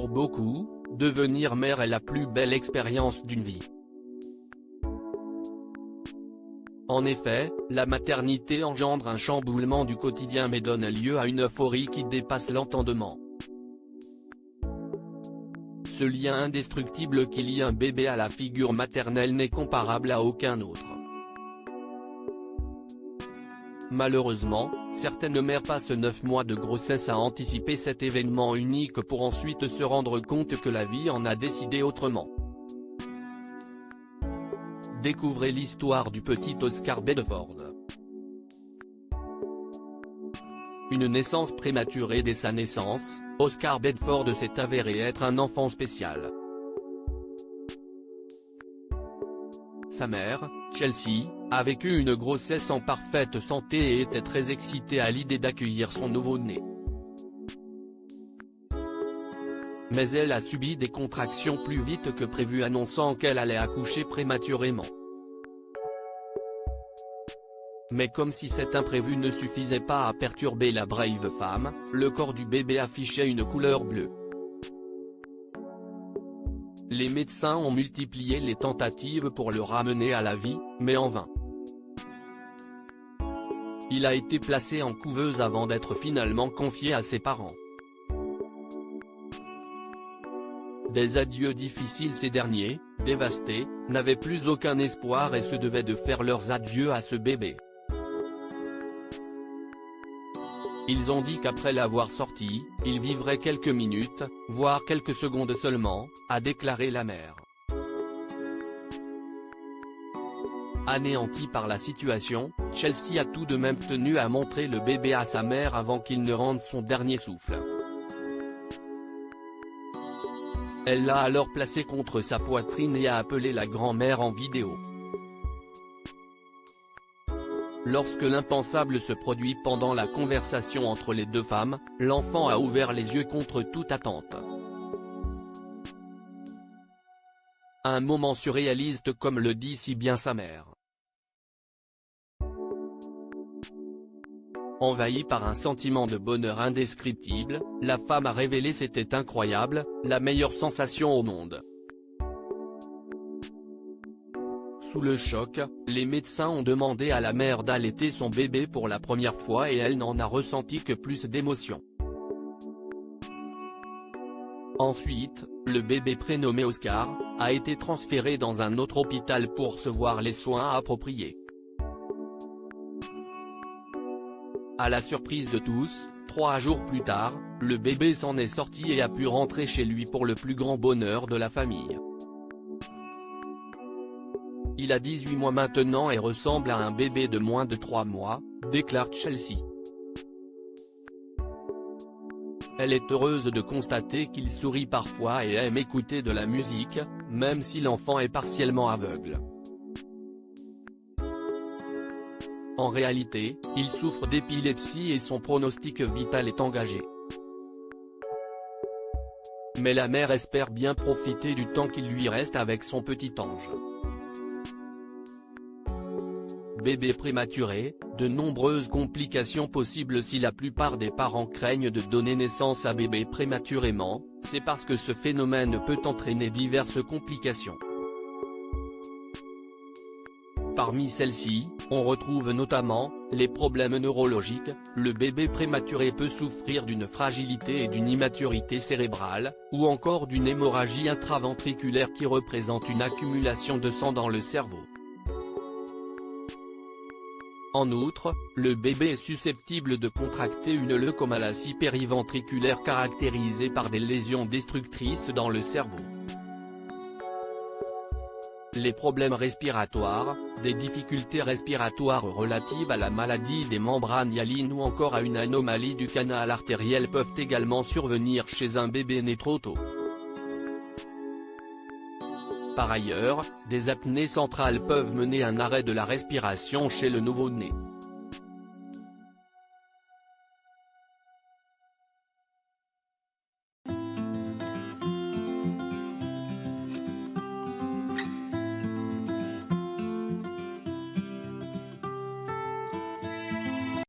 Pour beaucoup, devenir mère est la plus belle expérience d'une vie. En effet, la maternité engendre un chamboulement du quotidien mais donne lieu à une euphorie qui dépasse l'entendement. Ce lien indestructible qui lie un bébé à la figure maternelle n'est comparable à aucun autre. Malheureusement, certaines mères passent 9 mois de grossesse à anticiper cet événement unique pour ensuite se rendre compte que la vie en a décidé autrement. Découvrez l'histoire du petit Oscar Bedford. Une naissance prématurée dès sa naissance, Oscar Bedford s'est avéré être un enfant spécial. Sa mère, Chelsea, a vécu une grossesse en parfaite santé et était très excitée à l'idée d'accueillir son nouveau-né. Mais elle a subi des contractions plus vite que prévu annonçant qu'elle allait accoucher prématurément. Mais comme si cet imprévu ne suffisait pas à perturber la brave femme, le corps du bébé affichait une couleur bleue. Les médecins ont multiplié les tentatives pour le ramener à la vie, mais en vain. Il a été placé en couveuse avant d'être finalement confié à ses parents. Des adieux difficiles, ces derniers, dévastés, n'avaient plus aucun espoir et se devaient de faire leurs adieux à ce bébé. Ils ont dit qu'après l'avoir sorti, il vivrait quelques minutes, voire quelques secondes seulement, a déclaré la mère. Anéantie par la situation, Chelsea a tout de même tenu à montrer le bébé à sa mère avant qu'il ne rende son dernier souffle. Elle l'a alors placé contre sa poitrine et a appelé la grand-mère en vidéo. Lorsque l'impensable se produit pendant la conversation entre les deux femmes, l'enfant a ouvert les yeux contre toute attente. Un moment surréaliste comme le dit si bien sa mère. Envahie par un sentiment de bonheur indescriptible, la femme a révélé c'était incroyable, la meilleure sensation au monde. Sous le choc, les médecins ont demandé à la mère d'allaiter son bébé pour la première fois et elle n'en a ressenti que plus d'émotion. Ensuite, le bébé prénommé Oscar, a été transféré dans un autre hôpital pour recevoir les soins appropriés. À la surprise de tous, 3 jours plus tard, le bébé s'en est sorti et a pu rentrer chez lui pour le plus grand bonheur de la famille. Il a 18 mois maintenant et ressemble à un bébé de moins de 3 mois, déclare Chelsea. Elle est heureuse de constater qu'il sourit parfois et aime écouter de la musique, même si l'enfant est partiellement aveugle. En réalité, il souffre d'épilepsie et son pronostic vital est engagé. Mais la mère espère bien profiter du temps qu'il lui reste avec son petit ange. Bébé prématuré, de nombreuses complications possibles. Si la plupart des parents craignent de donner naissance à bébé prématurément, c'est parce que ce phénomène peut entraîner diverses complications. Parmi celles-ci, on retrouve notamment, les problèmes neurologiques. Le bébé prématuré peut souffrir d'une fragilité et d'une immaturité cérébrale, ou encore d'une hémorragie intraventriculaire qui représente une accumulation de sang dans le cerveau. En outre, le bébé est susceptible de contracter une leucomalacie périventriculaire caractérisée par des lésions destructrices dans le cerveau. Les problèmes respiratoires, des difficultés respiratoires relatives à la maladie des membranes hyalines ou encore à une anomalie du canal artériel peuvent également survenir chez un bébé né trop tôt. Par ailleurs, des apnées centrales peuvent mener à un arrêt de la respiration chez le nouveau-né.